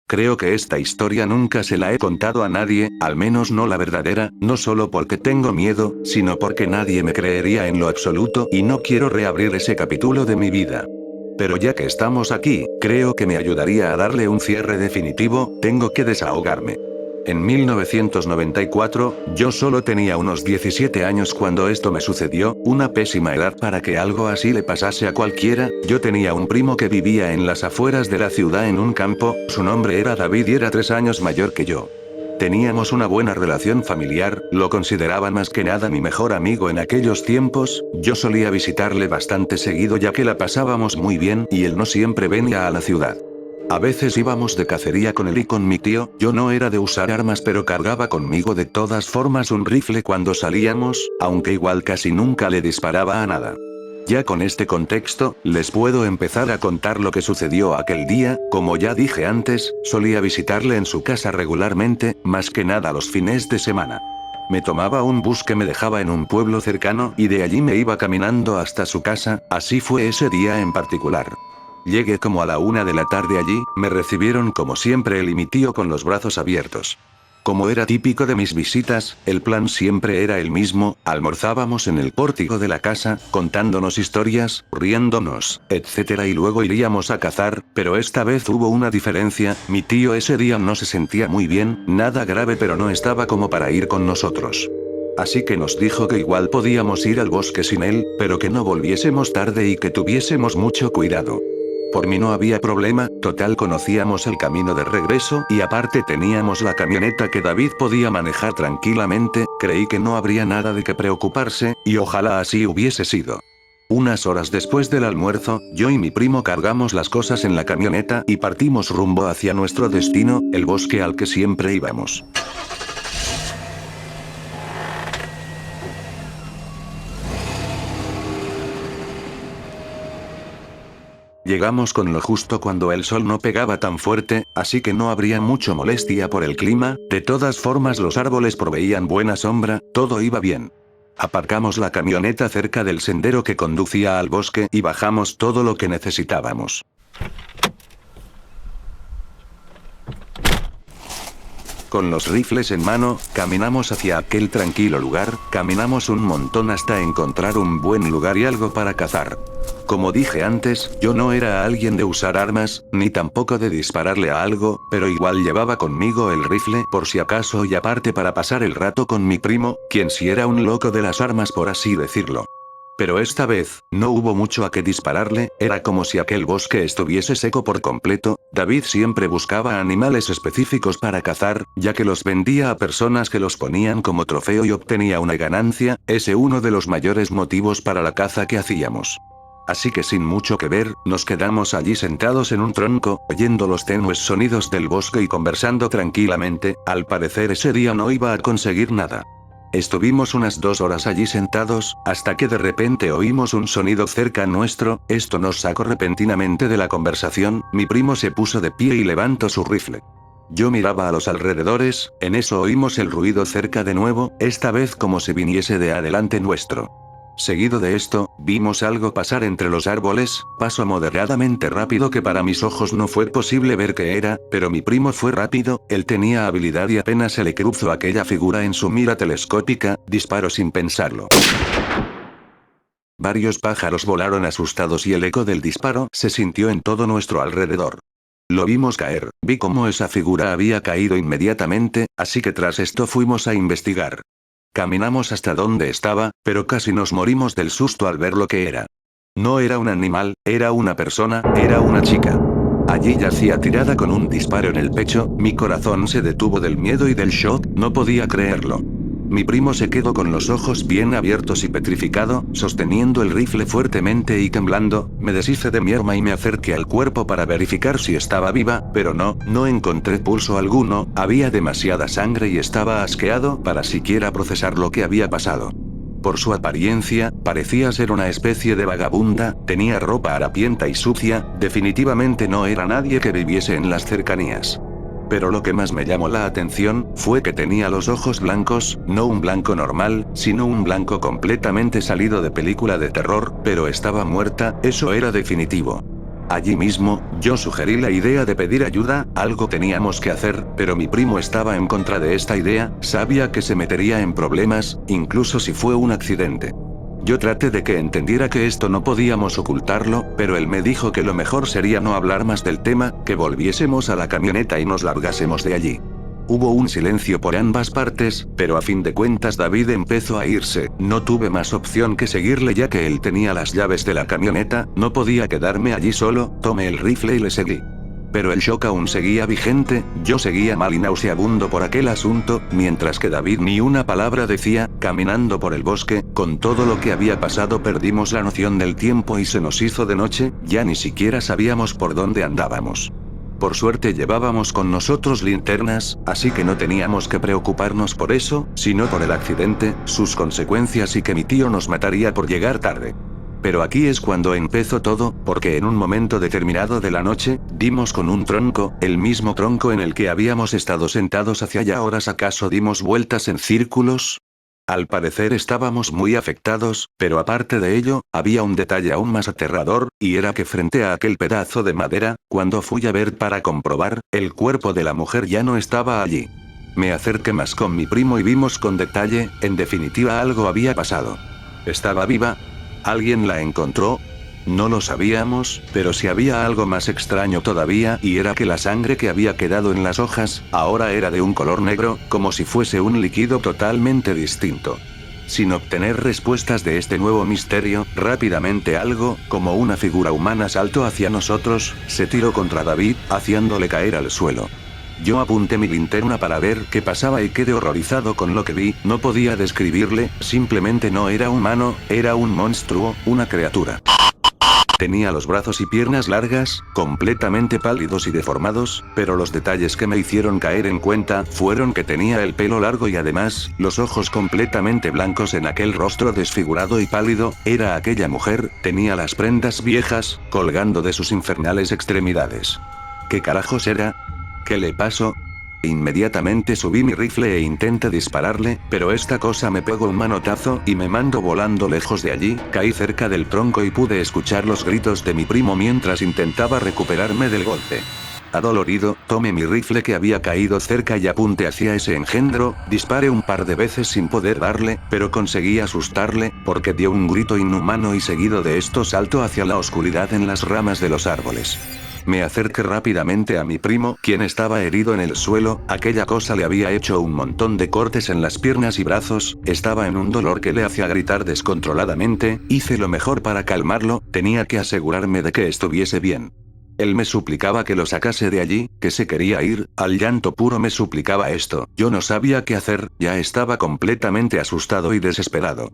Creo que esta historia nunca se la he contado a nadie, al menos no la verdadera, no solo porque tengo miedo, sino porque nadie me creería en lo absoluto y no quiero reabrir ese capítulo de mi vida. Pero ya que estamos aquí, creo que me ayudaría a darle un cierre definitivo, tengo que desahogarme. En 1994, yo solo tenía unos 17 años cuando esto me sucedió, una pésima edad para que algo así le pasase a cualquiera. Yo tenía un primo que vivía en las afueras de la ciudad en un campo, su nombre era David y era 3 años mayor que yo. Teníamos una buena relación familiar, lo consideraba más que nada mi mejor amigo en aquellos tiempos, yo solía visitarle bastante seguido ya que la pasábamos muy bien y él no siempre venía a la ciudad. A veces íbamos de cacería con él y con mi tío, yo no era de usar armas pero cargaba conmigo de todas formas un rifle cuando salíamos, aunque igual casi nunca le disparaba a nada. Ya con este contexto, les puedo empezar a contar lo que sucedió aquel día. Como ya dije antes, solía visitarle en su casa regularmente, más que nada los fines de semana. Me tomaba un bus que me dejaba en un pueblo cercano y de allí me iba caminando hasta su casa, así fue ese día en particular. Llegué como a la 1 de la tarde allí, me recibieron como siempre él y mi tío con los brazos abiertos. Como era típico de mis visitas, el plan siempre era el mismo, almorzábamos en el pórtico de la casa, contándonos historias, riéndonos, etc. y luego iríamos a cazar, pero esta vez hubo una diferencia, mi tío ese día no se sentía muy bien, nada grave pero no estaba como para ir con nosotros. Así que nos dijo que igual podíamos ir al bosque sin él, pero que no volviésemos tarde y que tuviésemos mucho cuidado. Por mí no había problema, total conocíamos el camino de regreso y aparte teníamos la camioneta que David podía manejar tranquilamente, creí que no habría nada de qué preocuparse, y ojalá así hubiese sido. Unas horas después del almuerzo, yo y mi primo cargamos las cosas en la camioneta y partimos rumbo hacia nuestro destino, el bosque al que siempre íbamos. Llegamos con lo justo cuando el sol no pegaba tan fuerte, así que no habría mucha molestia por el clima, de todas formas los árboles proveían buena sombra, todo iba bien. Aparcamos la camioneta cerca del sendero que conducía al bosque y bajamos todo lo que necesitábamos. Con los rifles en mano, caminamos hacia aquel tranquilo lugar, caminamos un montón hasta encontrar un buen lugar y algo para cazar. Como dije antes, yo no era alguien de usar armas, ni tampoco de dispararle a algo, pero igual llevaba conmigo el rifle por si acaso y aparte para pasar el rato con mi primo, quien sí era un loco de las armas por así decirlo. Pero esta vez, no hubo mucho a qué dispararle, era como si aquel bosque estuviese seco por completo. David siempre buscaba animales específicos para cazar, ya que los vendía a personas que los ponían como trofeo y obtenía una ganancia, ese uno de los mayores motivos para la caza que hacíamos. Así que sin mucho que ver, nos quedamos allí sentados en un tronco, oyendo los tenues sonidos del bosque y conversando tranquilamente, al parecer ese día no iba a conseguir nada. Estuvimos unas 2 horas allí sentados, hasta que de repente oímos un sonido cerca nuestro, esto nos sacó repentinamente de la conversación, mi primo se puso de pie y levantó su rifle. Yo miraba a los alrededores, en eso oímos el ruido cerca de nuevo, esta vez como si viniese de adelante nuestro. Seguido de esto, vimos algo pasar entre los árboles, paso moderadamente rápido que para mis ojos no fue posible ver qué era, pero mi primo fue rápido, él tenía habilidad y apenas se le cruzó aquella figura en su mira telescópica, disparó sin pensarlo. Varios pájaros volaron asustados y el eco del disparo se sintió en todo nuestro alrededor. Lo vimos caer, vi cómo esa figura había caído inmediatamente, así que tras esto fuimos a investigar. Caminamos hasta donde estaba, pero casi nos morimos del susto al ver lo que era. No era un animal, era una persona, era una chica. Allí yacía tirada con un disparo en el pecho, mi corazón se detuvo del miedo y del shock, no podía creerlo. Mi primo se quedó con los ojos bien abiertos y petrificado, sosteniendo el rifle fuertemente y temblando, me deshice de mi arma y me acerqué al cuerpo para verificar si estaba viva, pero no encontré pulso alguno, había demasiada sangre y estaba asqueado para siquiera procesar lo que había pasado. Por su apariencia, parecía ser una especie de vagabunda, tenía ropa harapienta y sucia, definitivamente no era nadie que viviese en las cercanías. Pero lo que más me llamó la atención, fue que tenía los ojos blancos, no un blanco normal, sino un blanco completamente salido de película de terror, pero estaba muerta, eso era definitivo. Allí mismo, yo sugerí la idea de pedir ayuda, algo teníamos que hacer, pero mi primo estaba en contra de esta idea, sabía que se metería en problemas, incluso si fue un accidente. Yo traté de que entendiera que esto no podíamos ocultarlo, pero él me dijo que lo mejor sería no hablar más del tema, que volviésemos a la camioneta y nos largásemos de allí. Hubo un silencio por ambas partes, pero a fin de cuentas David empezó a irse, no tuve más opción que seguirle ya que él tenía las llaves de la camioneta, no podía quedarme allí solo, tomé el rifle y le seguí. Pero el shock aún seguía vigente, yo seguía mal y nauseabundo por aquel asunto, mientras que David ni una palabra decía, caminando por el bosque, con todo lo que había pasado perdimos la noción del tiempo y se nos hizo de noche, ya ni siquiera sabíamos por dónde andábamos. Por suerte llevábamos con nosotros linternas, así que no teníamos que preocuparnos por eso, sino por el accidente, sus consecuencias y que mi tío nos mataría por llegar tarde. Pero aquí es cuando empezó todo, porque en un momento determinado de la noche, dimos con un tronco, el mismo tronco en el que habíamos estado sentados hacía ya horas. ¿Acaso dimos vueltas en círculos? Al parecer estábamos muy afectados, pero aparte de ello, había un detalle aún más aterrador, y era que frente a aquel pedazo de madera, cuando fui a ver para comprobar, el cuerpo de la mujer ya no estaba allí. Me acerqué más con mi primo y vimos con detalle, en definitiva algo había pasado. ¿Estaba viva? ¿Alguien la encontró? No lo sabíamos, pero si había algo más extraño todavía, y era que la sangre que había quedado en las hojas, ahora era de un color negro, como si fuese un líquido totalmente distinto. Sin obtener respuestas de este nuevo misterio, rápidamente algo, como una figura humana saltó hacia nosotros, se tiró contra David, haciéndole caer al suelo. Yo apunté mi linterna para ver qué pasaba y quedé horrorizado con lo que vi, no podía describirle, simplemente no era humano, era un monstruo, una criatura. Tenía los brazos y piernas largas, completamente pálidos y deformados, pero los detalles que me hicieron caer en cuenta fueron que tenía el pelo largo y además, los ojos completamente blancos en aquel rostro desfigurado y pálido, era aquella mujer, tenía las prendas viejas, colgando de sus infernales extremidades. ¿Qué carajos era? ¿Qué le pasó? Inmediatamente subí mi rifle e intenté dispararle, pero esta cosa me pegó un manotazo y me mandó volando lejos de allí, caí cerca del tronco y pude escuchar los gritos de mi primo mientras intentaba recuperarme del golpe. Adolorido, tomé mi rifle que había caído cerca y apunté hacia ese engendro, disparé un par de veces sin poder darle, pero conseguí asustarle, porque dio un grito inhumano y seguido de esto saltó hacia la oscuridad en las ramas de los árboles. Me acerqué rápidamente a mi primo, quien estaba herido en el suelo, aquella cosa le había hecho un montón de cortes en las piernas y brazos, estaba en un dolor que le hacía gritar descontroladamente, hice lo mejor para calmarlo, tenía que asegurarme de que estuviese bien. Él me suplicaba que lo sacase de allí, que se quería ir, al llanto puro me suplicaba esto, yo no sabía qué hacer, ya estaba completamente asustado y desesperado.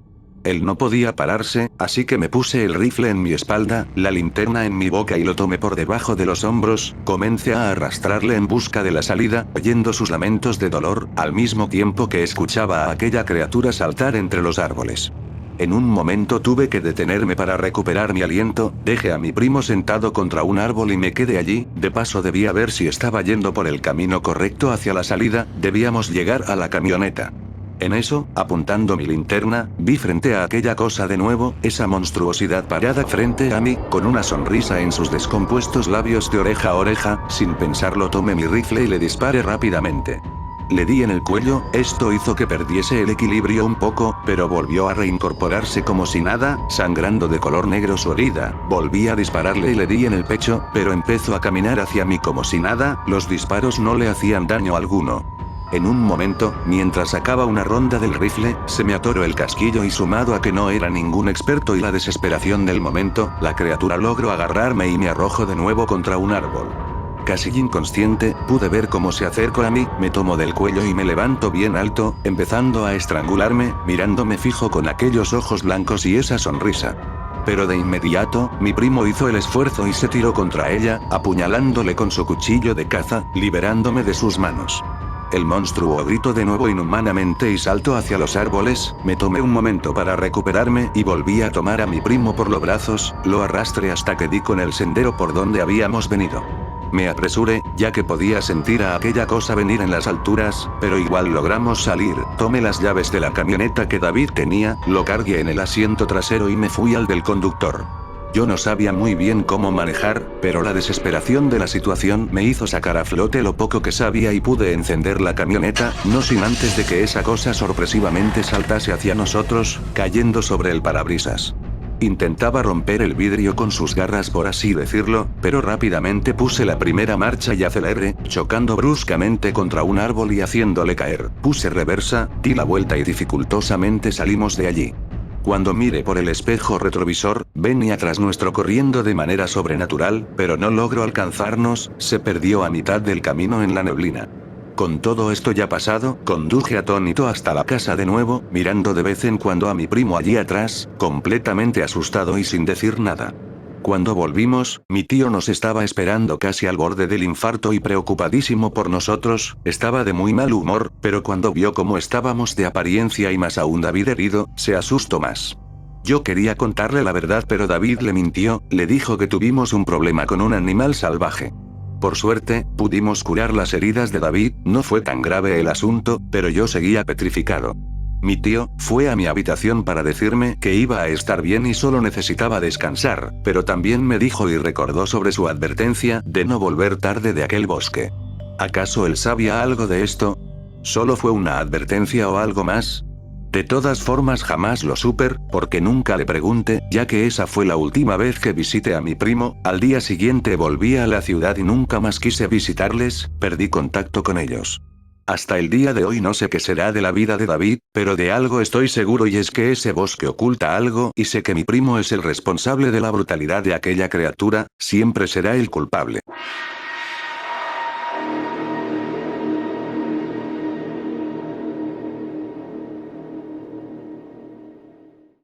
Él no podía pararse, así que me puse el rifle en mi espalda, la linterna en mi boca y lo tomé por debajo de los hombros, comencé a arrastrarle en busca de la salida, oyendo sus lamentos de dolor, al mismo tiempo que escuchaba a aquella criatura saltar entre los árboles. En un momento tuve que detenerme para recuperar mi aliento, dejé a mi primo sentado contra un árbol y me quedé allí, de paso debía ver si estaba yendo por el camino correcto hacia la salida, debíamos llegar a la camioneta. En eso, apuntando mi linterna, vi frente a aquella cosa de nuevo, esa monstruosidad parada frente a mí, con una sonrisa en sus descompuestos labios de oreja a oreja, sin pensarlo tomé mi rifle y le disparé rápidamente. Le di en el cuello, esto hizo que perdiese el equilibrio un poco, pero volvió a reincorporarse como si nada, sangrando de color negro su herida, volví a dispararle y le di en el pecho, pero empezó a caminar hacia mí como si nada, los disparos no le hacían daño alguno. En un momento, mientras sacaba una ronda del rifle, se me atoró el casquillo y sumado a que no era ningún experto y la desesperación del momento, la criatura logró agarrarme y me arrojó de nuevo contra un árbol. Casi inconsciente, pude ver cómo se acercó a mí, me tomó del cuello y me levantó bien alto, empezando a estrangularme, mirándome fijo con aquellos ojos blancos y esa sonrisa. Pero de inmediato, mi primo hizo el esfuerzo y se tiró contra ella, apuñalándole con su cuchillo de caza, liberándome de sus manos. El monstruo gritó de nuevo inhumanamente y saltó hacia los árboles, me tomé un momento para recuperarme y volví a tomar a mi primo por los brazos, lo arrastré hasta que di con el sendero por donde habíamos venido. Me apresuré, ya que podía sentir a aquella cosa venir en las alturas, pero igual logramos salir, tomé las llaves de la camioneta que David tenía, lo cargué en el asiento trasero y me fui al del conductor. Yo no sabía muy bien cómo manejar, pero la desesperación de la situación me hizo sacar a flote lo poco que sabía y pude encender la camioneta, no sin antes de que esa cosa sorpresivamente saltase hacia nosotros, cayendo sobre el parabrisas. Intentaba romper el vidrio con sus garras por así decirlo, pero rápidamente puse la primera marcha y aceleré, chocando bruscamente contra un árbol y haciéndole caer. Puse reversa, di la vuelta y dificultosamente salimos de allí. Cuando miré por el espejo retrovisor, venía tras nuestro corriendo de manera sobrenatural, pero no logró alcanzarnos, se perdió a mitad del camino en la neblina. Con todo esto ya pasado, conduje atónito hasta la casa de nuevo, mirando de vez en cuando a mi primo allí atrás, completamente asustado y sin decir nada. Cuando volvimos, mi tío nos estaba esperando casi al borde del infarto y preocupadísimo por nosotros, estaba de muy mal humor, pero cuando vio cómo estábamos de apariencia y más aún David herido, se asustó más. Yo quería contarle la verdad pero David le mintió, le dijo que tuvimos un problema con un animal salvaje. Por suerte, pudimos curar las heridas de David, no fue tan grave el asunto, pero yo seguía petrificado. Mi tío fue a mi habitación para decirme que iba a estar bien y solo necesitaba descansar, pero también me dijo y recordó sobre su advertencia de no volver tarde de aquel bosque. ¿Acaso él sabía algo de esto? ¿Solo fue una advertencia o algo más? De todas formas jamás lo supe, porque nunca le pregunté, ya que esa fue la última vez que visité a mi primo. Al día siguiente volví a la ciudad y nunca más quise visitarles, perdí contacto con ellos. Hasta el día de hoy no sé qué será de la vida de David, pero de algo estoy seguro y es que ese bosque oculta algo y sé que mi primo es el responsable de la brutalidad de aquella criatura, siempre será el culpable.